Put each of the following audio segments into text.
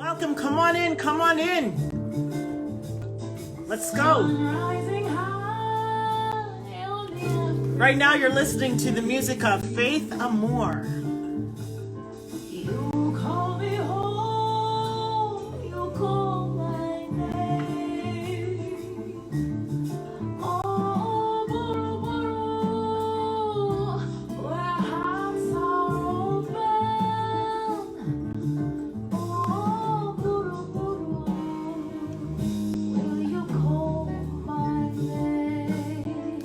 Welcome, come on in, come on in. Let's go. Right now you're listening to the music of Faith Amour. You call me home, you call my name. Oh, buru, buru, where hearts are open. Oh, buru, buru, will you call my name?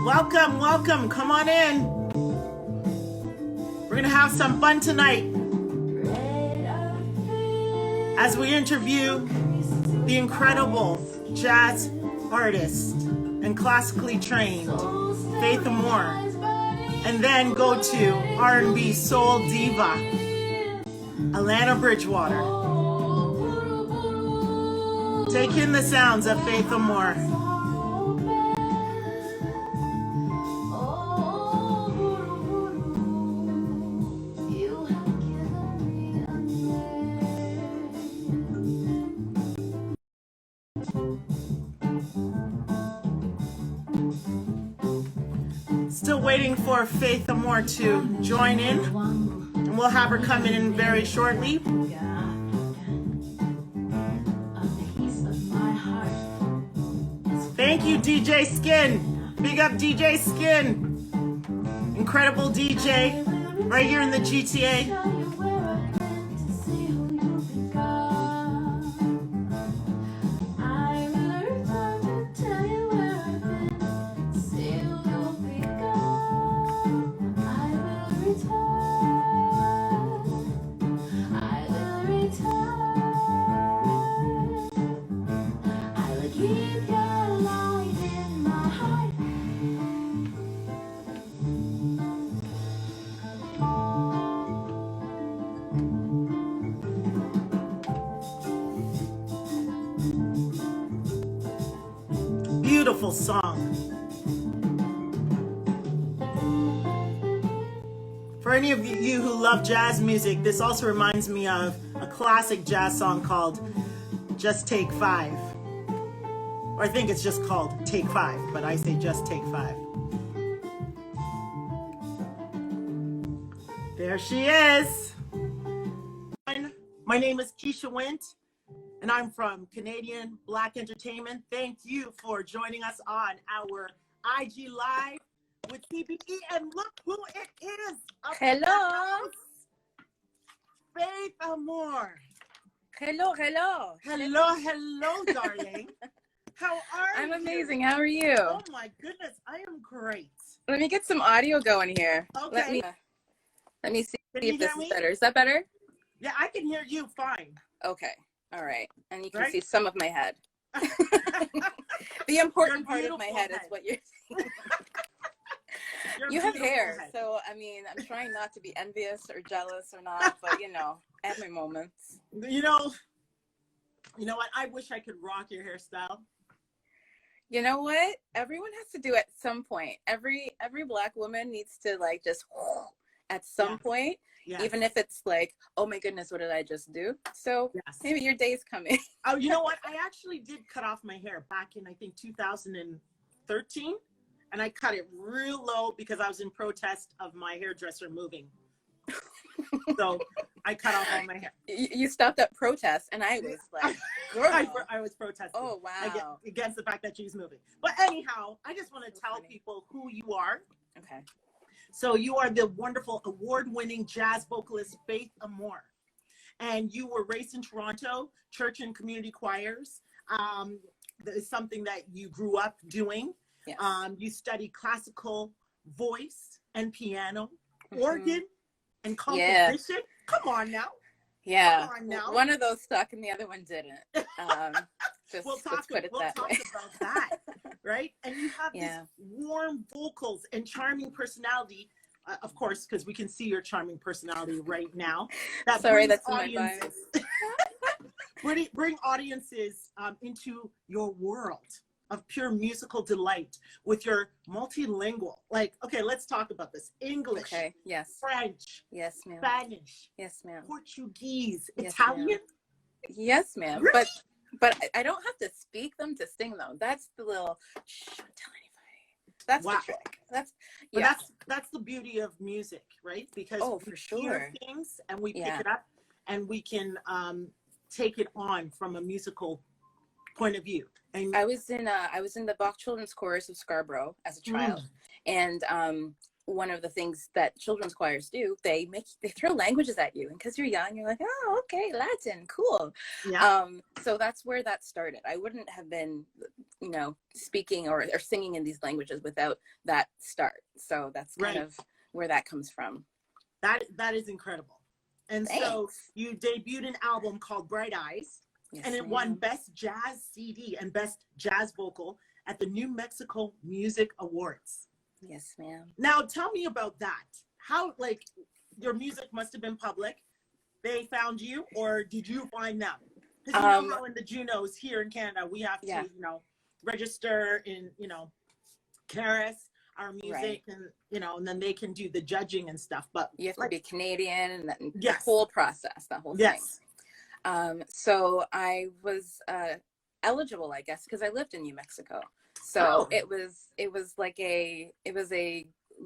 Welcome, welcome, come on in. We're gonna have some fun tonight as we interview the incredible jazz artist and classically trained Faith Amour, and then go to R&B soul diva Alana Bridgewater. Take in the sounds of Faith Amour. Still waiting for Faith Amour to join in, and we'll have her come in very shortly. Thank you, DJ Skin. Big up DJ Skin. Incredible DJ right here in the GTA. Beautiful song. For any of you who love jazz music, this also reminds me of a classic jazz song called Just Take Five. Or I think it's just called Take Five, but I say Just Take Five. There she is. My name is Quisha Wint, and I'm from Canadian Black Entertainment. Thank you for joining us on our IG Live with CCBE, and look who it is. Hello. Faith Amour. Hello, hello. Hello, hello, darling. How are you? I'm amazing. How are you? Oh my goodness, I am great. Let me get some audio going here. Okay. Let me see Can if you this hear is me? better. Is that better? Yeah, I can hear you fine. Okay. All right. And you can Right? see some of my head. The important Your part of my beautiful head is head. what you're seeing. Your You have beautiful hair, head. so I mean, I'm trying not to be envious or jealous or not, but you know, I have my moments. You know what? I wish I could rock your hairstyle. You know what? Everyone has to do at some point. Every Black woman needs to like just at some point. Yes. Even if it's like, oh my goodness, what did I just do? So Yes. maybe your day's coming. Oh, you know what? I actually did cut off my hair back in, I think, 2013. And I cut it real low because I was in protest of my hairdresser moving. So I cut off all my hair. You stopped at protest, and I was like, girl. I was protesting. Oh, wow. Against the fact that she's moving. But anyhow, I just want to tell funny. people who you are. Okay. So you are the wonderful award-winning jazz vocalist Faith Amour, and you were raised in Toronto, church and community choirs. That is something that you grew up doing. Yes. You studied classical voice and piano, organ, and composition. Come on now. Yeah. Come on now. One of those stuck and the other one didn't. Let's put it that talk way. about that, right? And you have these warm vocals and charming personality, of course, because we can see your charming personality right now. Sorry, that's in my bio. Bring audiences into your world of pure musical delight with your multilingual. Like, okay, let's talk about this. English, okay, yes. French, Yes, ma'am. Spanish, Yes, ma'am. Portuguese, Yes, Italian. Yes, ma'am. Really? But I don't have to speak them to sing them. That's the little shh, don't tell anybody. That's Wow. the trick. That's But yeah. that's the beauty of music, right? Because Oh, we for hear sure. things and we pick Yeah. it up and we can take it on from a musical point of view. And I was in the Bach Children's Chorus of Scarborough as a child, and one of the things that children's choirs do, they throw languages at you, and because you're young, you're like, oh, okay, Latin, cool. yeah, So that's where that started. I wouldn't have been, speaking or singing in these languages without that start. So that's kind right. of where that comes from. That is incredible. And so Thanks. you debuted an album called Bright Eyes, Yes, and it won Best Jazz CD and Best Jazz Vocal at the New Mexico Music Awards. Yes, ma'am. Now, tell me about that. How, like, your music must have been public. They found you, or did you find them? Because you know how in the Junos here in Canada, we have to, register in, CARAS, our music, and, and then they can do the judging and stuff. But you have to be Canadian, and yes, the whole process, that whole thing. So I was eligible, I guess, because I lived in New Mexico. So it was a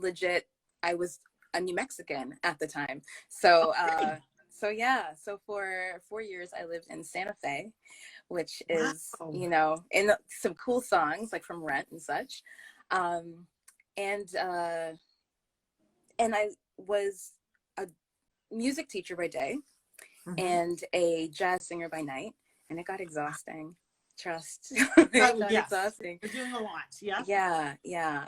legit, I was a New Mexican at the time. So so for 4 years I lived in Santa Fe, which is, in some cool songs like from Wint and such. And I was a music teacher by day, and a jazz singer by night, and it got exhausting. Trust. It got exhausting. You're doing a lot, yeah? Yeah.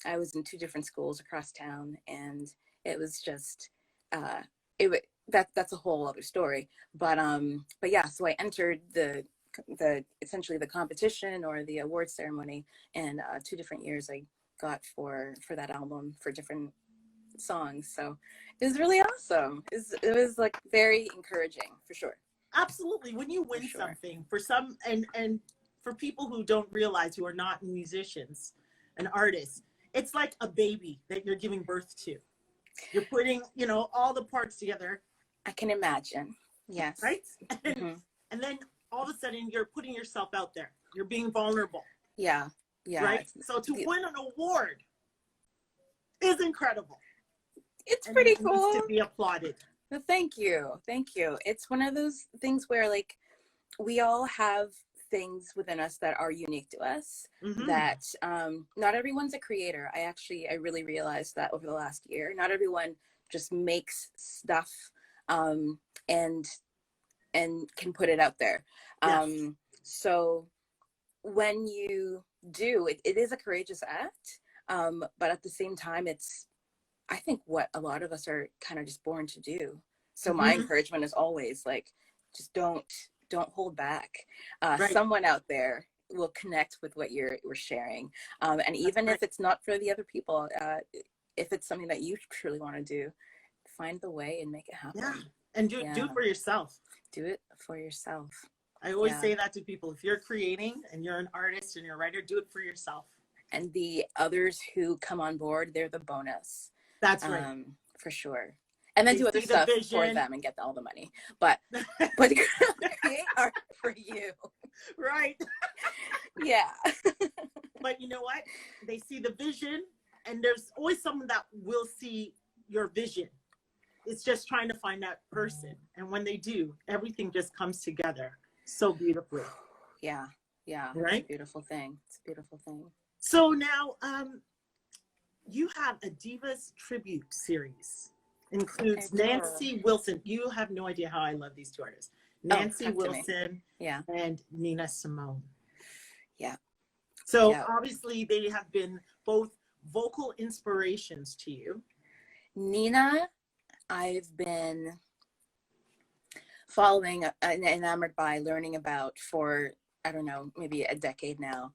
I was in 2 different schools across town, and it was just that's a whole other story. But yeah, so I entered the essentially the competition or the award ceremony, and 2 different years I got for that album for different songs. So it was really awesome. It was like very encouraging, for sure. Absolutely. When you win something, for some, and for people who don't realize, who are not musicians and artists, it's like a baby that you're giving birth to. You're putting, all the parts together. I can imagine. Yes. Right? And then all of a sudden you're putting yourself out there. You're being vulnerable. Yeah. Right? So to win an award is incredible. It's pretty cool. It needs to be applauded. Well, thank you. It's one of those things where, like, we all have things within us that are unique to us, that not everyone's a creator. I really realized that over the last year. Not everyone just makes stuff and can put it out there. So when you do, it is a courageous act, but at the same time, it's, I think, what a lot of us are kind of just born to do. So my encouragement is always like, just don't hold back. Someone out there will connect with what we're sharing. And even if it's not for the other people, if it's something that you truly want to do, find the way and make it happen. Yeah. And do it for yourself. Do it for yourself. I always say that to people. If you're creating and you're an artist and you're a writer, do it for yourself. And the others who come on board, they're the bonus. That's right. For sure. And then do other stuff for them and get all the money. But create art for you. Right. Yeah. But you know what? They see the vision, and there's always someone that will see your vision. It's just trying to find that person. And when they do, everything just comes together so beautifully. Yeah. Right? It's a beautiful thing. So now, you have a Divas tribute series. Includes Nancy Wilson. You have no idea how I love these 2 artists. Nancy Wilson and Nina Simone. Yeah. So obviously they have been both vocal inspirations to you. Nina, I've been following and enamored by, learning about for, I don't know, maybe a decade now.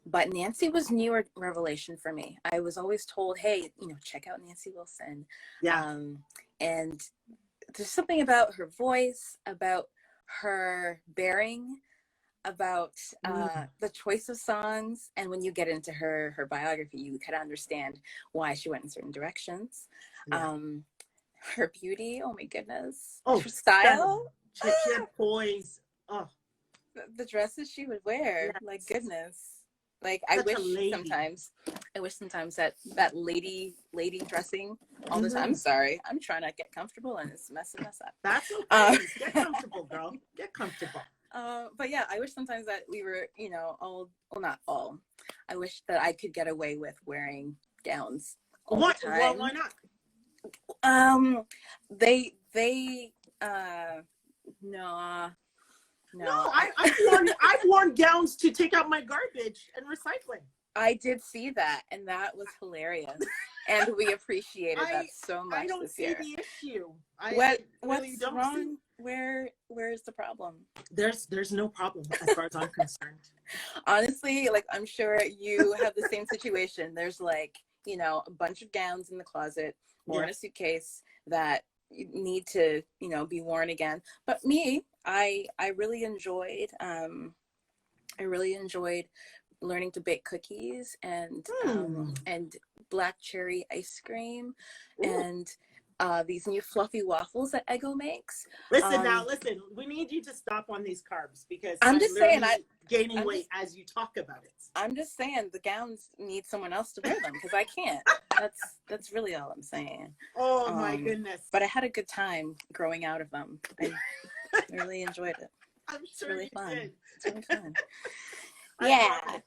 But Nancy was newer revelation for me. I was always told, hey, check out Nancy Wilson. And there's something about her voice, about her bearing, about the choice of songs. And when you get into her biography, you kind of understand why she went in certain directions. Her beauty, oh my goodness. Her style. She had poise. Oh, The dresses she would wear, yes. like goodness. Like Such I a wish lady. sometimes that lady dressing all the time. I'm sorry, I'm trying to get comfortable and it's messing us up. That's okay. Get comfortable, girl. Get comfortable. But yeah, I wish sometimes that we were, you know, all, well, not all. I wish that I could get away with wearing gowns all the time. Well, why not? They no. No, I've worn gowns to take out my garbage and recycling. I did see that, and that was hilarious, and we appreciated that so much. I don't this see year. the issue. What's wrong? Where's the problem? There's no problem as far as I'm concerned. Honestly, like I'm sure you have the same situation. There's like, you know, a bunch of gowns in the closet or in a suitcase that need to, you know, be worn again. But me, I really enjoyed learning to bake cookies and black cherry ice cream. Ooh. And these new fluffy waffles that Eggo makes. Listen, we need you to stop on these carbs because I'm just saying I'm gaining weight as you talk about it. I'm just saying the gowns need someone else to wear them because I can't. That's really all I'm saying. Oh my goodness. But I had a good time growing out of them. I really enjoyed it. I'm sure it's really fun. Did. It's really fun. I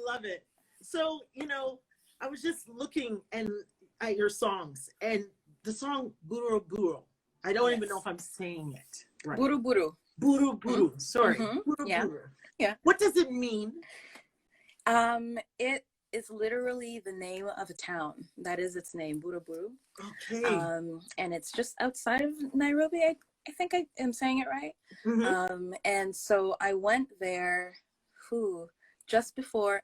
love it. So, you know, I was just looking at your songs and the song Buru Buru. I don't even know if I'm saying it right. Buru Buru. Buru Buru. Sorry. Mm-hmm. Buru Buru. Yeah. What does it mean? It is literally the name of a town. That is its name, Buru Buru. Okay. And it's just outside of Nairobi. I think I am saying it right. Mm-hmm. And so I went there just before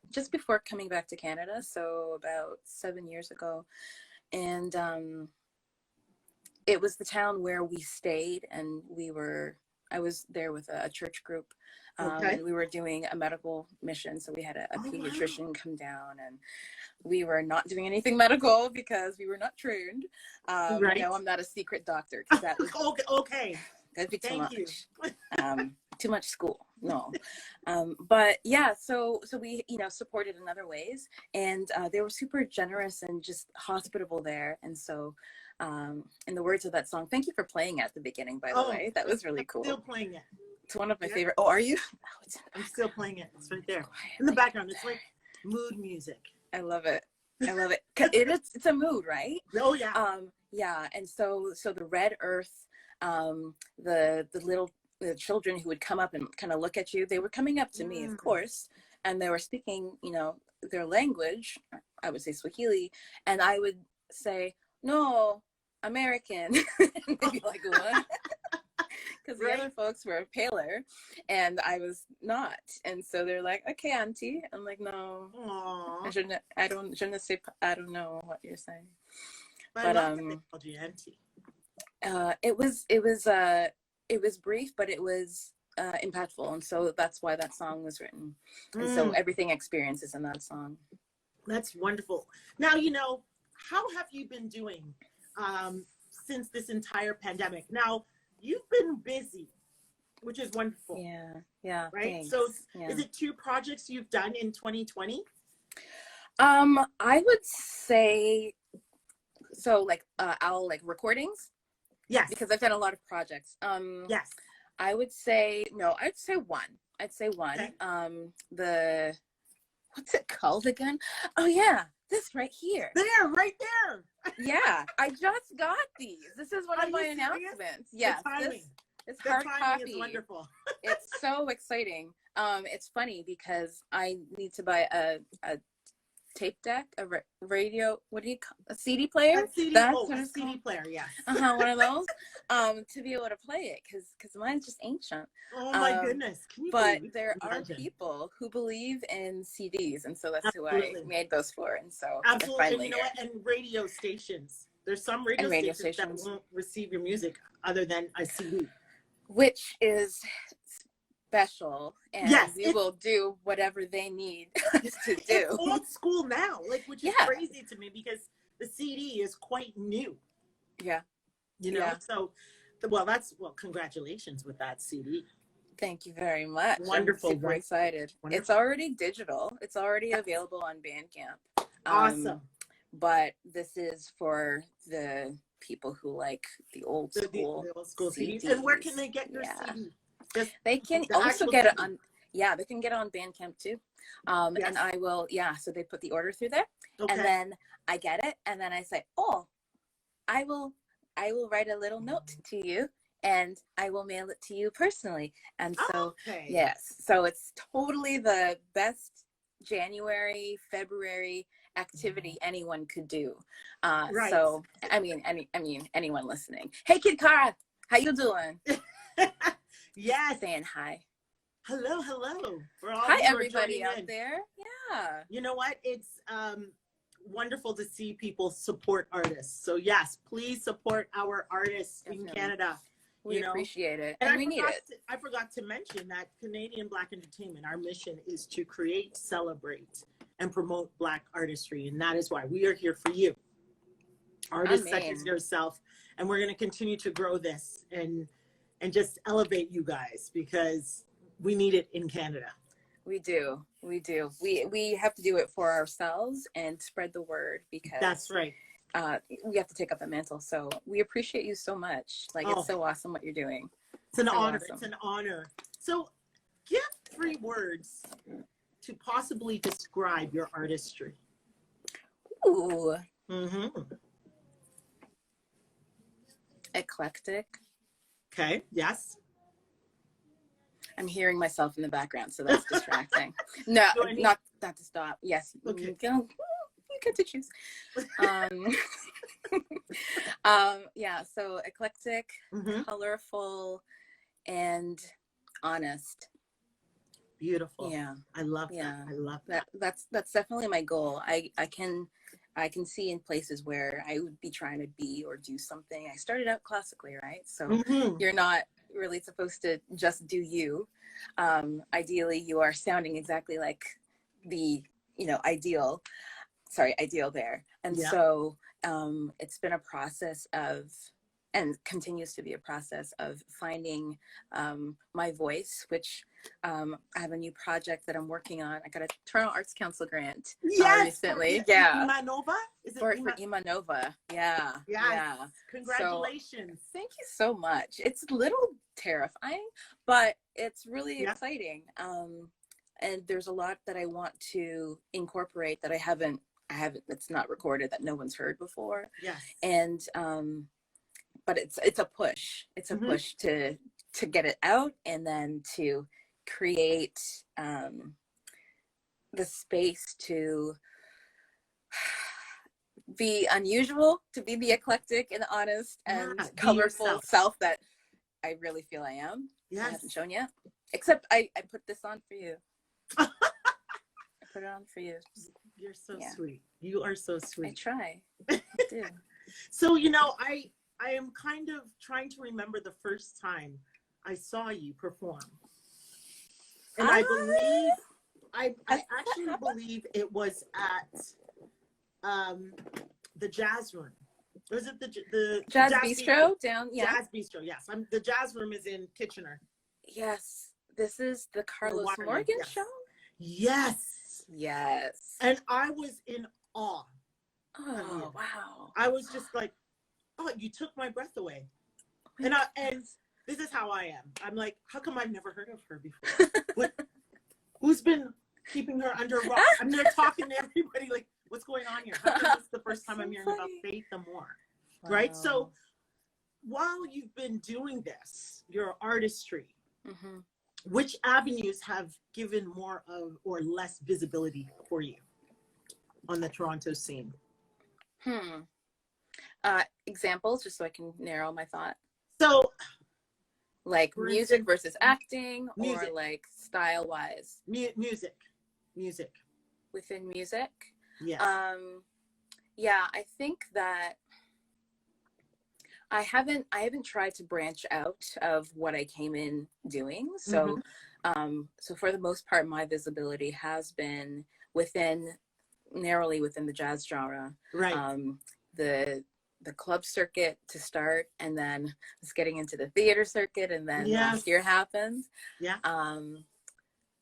coming back to Canada, so about 7 years ago. And it was the town where we stayed, and I was there with a church group. And we were doing a medical mission, so we had a pediatrician come down, and we were not doing anything medical because we were not trained. Right. No, I'm not a secret doctor because that was okay. That'd be too Thank much. You. Too much school. No. But yeah, so we, you know, supported in other ways, and they were super generous and just hospitable there. And so in the words of that song, thank you for playing it at the beginning, by the way. That was really cool. Still playing it. It's one of my favorite. Oh, are you? Oh, I'm still playing it. It's right there in the background. It's like mood music. I love it. I love it. It's a mood, right? Oh yeah. Yeah. And so the red earth, the children who would come up and kind of look at you, they were coming up to me, of course, and they were speaking, you know, their language. I would say Swahili, and I would say, no, American. And they'd be like, what? Because the other folks were paler and I was not. And so they're like, okay, auntie. I'm like, no. Aww. I don't know what you're saying. But I called you auntie. It was brief, but it was impactful. And so that's why that song was written. And so everything experiences in that song. That's wonderful. Now, you know, how have you been doing since this entire pandemic? Now, you've been busy, which is wonderful. Yeah. Right? Thanks. So is it 2 projects you've done in 2020? I would say, so like I'll like recordings. Yes. Because I've done a lot of projects. Yes. I'd say one. Okay. What's it called again? Oh yeah, this right here. Right there. Yeah, I just got these. This is one of my announcements. Yes, this hard copy is wonderful. It's so exciting. It's funny because I need to buy a tape deck, a radio, what do you call a CD player? A CD player, yes. One of those, to be able to play it, because mine's just ancient. Oh my goodness! But there are people who believe in CDs, and so that's who I made those for. And so absolutely, and you know what? And radio stations. There's some radio stations that won't receive your music other than a CD, which is special, and we will do whatever they need to do. It's old school now, which is crazy to me because the CD is quite new. Yeah, you know. So Well, congratulations with that CD. Thank you very much. Wonderful. I'm super excited. Wonderful. It's already digital. It's already available on Bandcamp. Awesome. But this is for the people who like the old school, the old school CDs. And where can they get your CD? They can also get it on, they can get it on Bandcamp too. And I will, so they put the order through there, and then I get it, and then I say, oh, I will write a little note to you, and I will mail it to you personally. And so, yes, so it's totally the best January, February activity anyone could do. So, I mean, anyone listening. Hey, Kid Cara, how you doing? Yes. Saying hi. Hello. For all hi, everybody out there. Yeah. You know what? It's wonderful to see people support artists. So yes, please support our artists in Canada. We appreciate it, and we need it. I forgot to mention that Canadian Black Entertainment, our mission is to create, celebrate, and promote Black artistry. And that is why we are here for you, artists such as yourself. And we're going to continue to grow this and just elevate you guys, because we need it in Canada. We do. We have to do it for ourselves and spread the word, because that's right. We have to take up the mantle. So we appreciate you so much. Like, it's so awesome what you're doing. It's an honor. Awesome. It's an honor. So give 3 words to possibly describe your artistry. Ooh. Eclectic. Okay. Yes. I'm hearing myself in the background, so that's distracting. No, not to stop. Yes. Okay. You get to choose. So eclectic, colorful, and honest. Beautiful. Yeah. I love that. I love that. That's definitely my goal. I can see in places where I would be trying to be or do something. I started out classically, right? So you're not really supposed to just do you. Ideally, you are sounding exactly like the, ideal there. And so it's been a process of, and continues to be a process of finding my voice, which I have a new project that I'm working on. I got a Toronto Arts Council grant recently. Imanova? Is it for Imanova? Yeah. Congratulations. So, thank you so much. It's a little terrifying, but it's really exciting. And there's a lot that I want to incorporate that I haven't, it's not recorded, that no one's heard before. Yes. And but it's a push. It's a push to get it out, and then to create the space to be unusual, to be the eclectic and honest and colorful self that I really feel I am. Yes. I haven't shown yet. Except I put this on for you. I put it on for you. You're so sweet. You are so sweet. I try. I do. So, I am kind of trying to remember the first time I saw you perform. And I actually believe it was at the Jazz Room. Was it the Jazz Bistro down? Yeah. Jazz Bistro, yes. The Jazz Room is in Kitchener. Yes. This is the Carlos Morgan show? Yes. Yes. And I was in awe. Oh, wow. I was just like, oh, you took my breath away. And this is how I am. I'm like, how come I've never heard of her before? Who's been keeping her under a rock? I'm there talking to everybody like, what's going on here? How come this is the first time I'm hearing about Faith Amour? Wow. Right? So while you've been doing this, your artistry, which avenues have given more of or less visibility for you on the Toronto scene? Examples, just so I can narrow my thought. So, like music versus acting, or like style wise? Music. Within music? Yes. I think that I haven't tried to branch out of what I came in doing. So, so for the most part, my visibility has been narrowly within the jazz genre. Right. the club circuit to start, and then was getting into the theater circuit, and then Yes. last year happened. Yeah.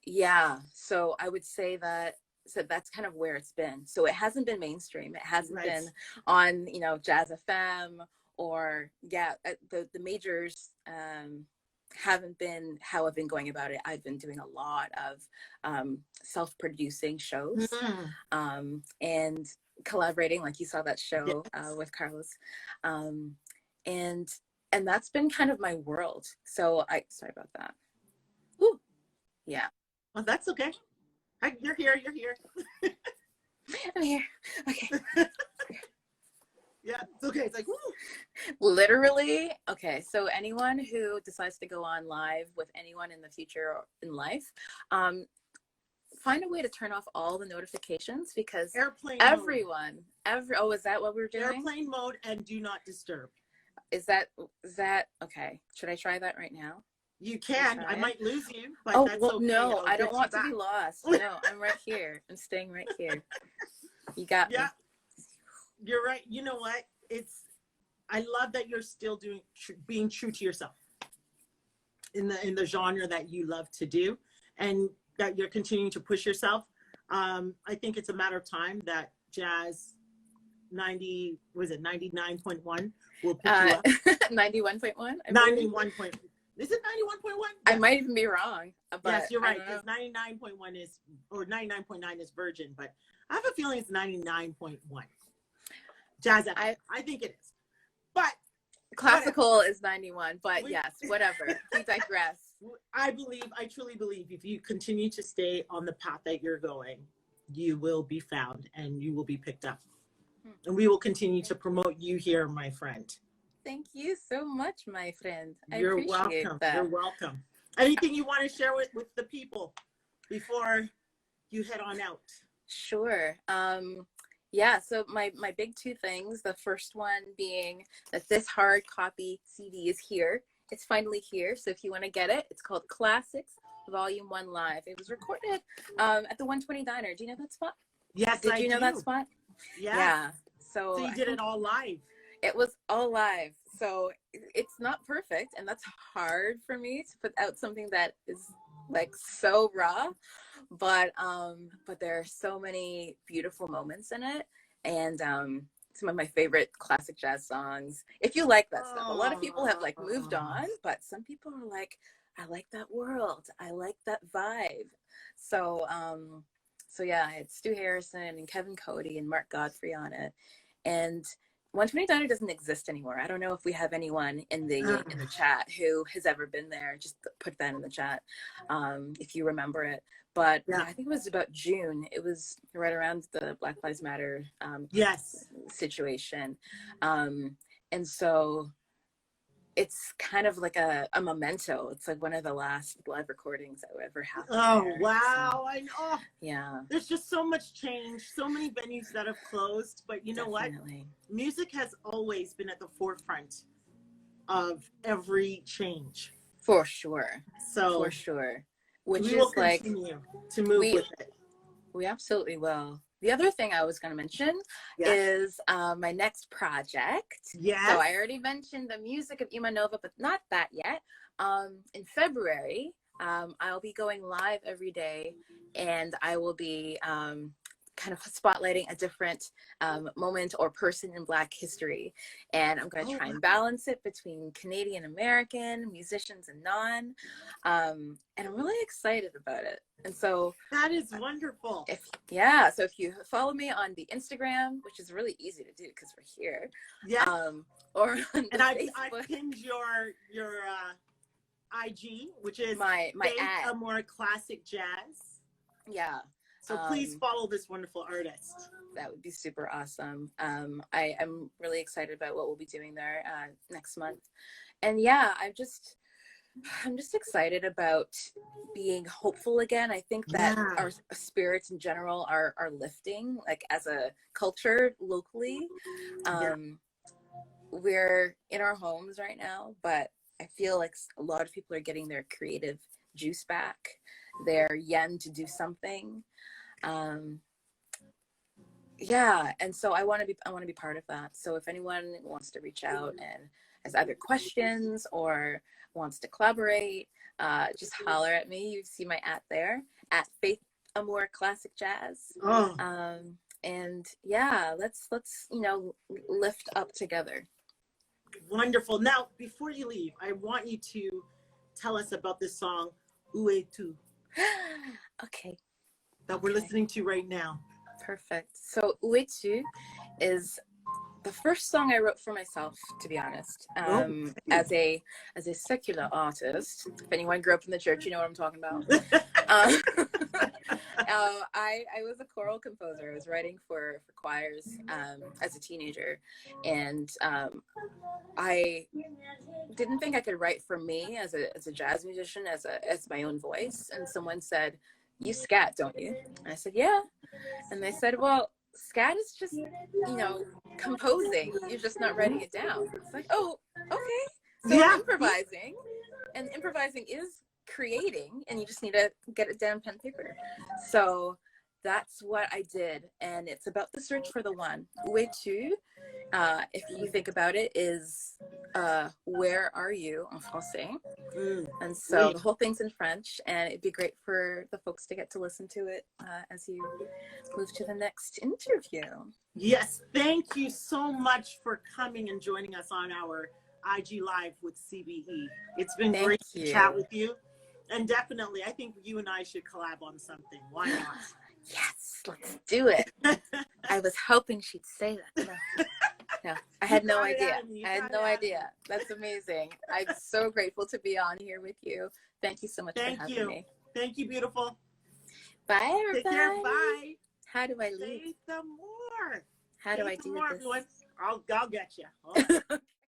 Yeah. So I would say that, so that's kind of where it's been. So it hasn't been mainstream. It hasn't Right. been on, you know, Jazz FM or the majors haven't been how I've been going about it. I've been doing a lot of self-producing shows and collaborating, like you saw that show with Carlos, and that's been kind of my world. So sorry about that. Ooh. Yeah. Well, that's okay. You're here. I'm here. Okay. Yeah, it's okay. It's like, woo. Literally. Okay. So anyone who decides to go on live with anyone in the future in life, find a way to turn off all the notifications, because Airplane everyone, oh, is that what we're doing? Airplane mode and do not disturb. Is that okay? Should I try that right now? You can. I might lose you, but oh, that's well, okay. no, I don't want to be lost. No, I'm right here. I'm staying right here. You got me. You're right. You know what? I love that you're still being true to yourself in the genre that you love to do, and that you're continuing to push yourself. I think it's a matter of time that Jazz 99.1 will pick you up. 91.1. 91. Is it 91.1? I might even be wrong. But yes, you're right. Because 99.1 is, or 99.9 is Virgin, but I have a feeling it's 99.1. Jazz FM. I think it is. But classical is 91, but yes, whatever. We digress. I truly believe if you continue to stay on the path that you're going, you will be found and you will be picked up. And we will continue to promote you here, my friend. Thank you so much, my friend. You're welcome. You're welcome. Anything you want to share with the people before you head on out? Sure. Yeah, so my big two things, the first one being that this hard copy CD is here. It's finally here. So if you want to get it, it's called Classics Volume 1 Live. It was recorded at the 120 Diner. Do you know that spot? Yes, Did you know that spot? Yes. Yeah. So you did it all live. It was all live. So it's not perfect, and that's hard for me to put out something that is like so raw, but there are so many beautiful moments in it, and some of my favorite classic jazz songs. If you like that stuff, a lot of people have like moved on, but some people are like, I like that world, I like that vibe. So yeah, it's Stu Harrison and Kevin Cody and Mark Godfrey on it, and 120 Diner doesn't exist anymore. I don't know if we have anyone in the chat who has ever been there. Just put that in the chat if you remember it. But yeah, I think it was about June. It was right around the Black Lives Matter situation. And so it's kind of like a memento. It's like one of the last live recordings that ever happened. Oh, there. wow. I know. Yeah. There's just so much change, so many venues that have closed. But you know what? Music has always been at the forefront of every change. For sure. So for sure. Which we will continue to move with it. We absolutely will. The other thing I was going to mention is my next project. Yes. So I already mentioned the music of Imanova, but not that yet. In February, I'll be going live every day, and I will be kind of spotlighting a different moment or person in Black history. And I'm going to try and balance it between Canadian American musicians and non. And I'm really excited about it. And so that is wonderful. So if you follow me on the Instagram, which is really easy to do because we're here. Yeah. Or on I pinned your IG, which is my Amour Classic Jazz. Yeah. So please follow this wonderful artist. That would be super awesome. I am really excited about what we'll be doing there next month. And yeah, I'm just excited about being hopeful again. I think that our spirits in general are lifting, like as a culture locally. We're in our homes right now, but I feel like a lot of people are getting their creative juice back, their yen to do something. yeah, and so I want to be part of that. So if anyone wants to reach out and has either questions or wants to collaborate, just holler at me. You see my there at Faith Amour Classic Jazz. Oh. And yeah, let's lift up together. Wonderful. Now, before you leave, I want you to tell us about this song, Où es-tu? Okay. That we're listening to right now. Perfect. So Où es-tu is the first song I wrote for myself, to be honest. As a secular artist, if anyone grew up in the church, you know what I'm talking about. I was a choral composer. I was writing for choirs as a teenager, and I didn't think I could write for me as a jazz musician, as my own voice. And someone said, "You scat, don't you?" And I said, "Yeah." And they said, "Well, scat is just, composing. You're just not writing it down." It's like, oh, okay. So yeah. Improvising is creating, and you just need to get it down pen paper. So that's what I did, and it's about the search for the one. Où es-tu? If you think about it, is where are you en français? And so the whole thing's in French, and it'd be great for the folks to get to listen to it as you move to the next interview. Yes, thank you so much for coming and joining us on our IG Live with CBE. It's been great to chat with you. And definitely, I think you and I should collab on something. Why not? Yes, let's do it. I was hoping she'd say that. No, I had no idea. That's amazing. I'm so grateful to be on here with you. Thank you so much for having me. Thank you, beautiful. Bye, everybody. Take care. Bye. How do I leave? Say some more. How do I do this? Everyone. I'll get you.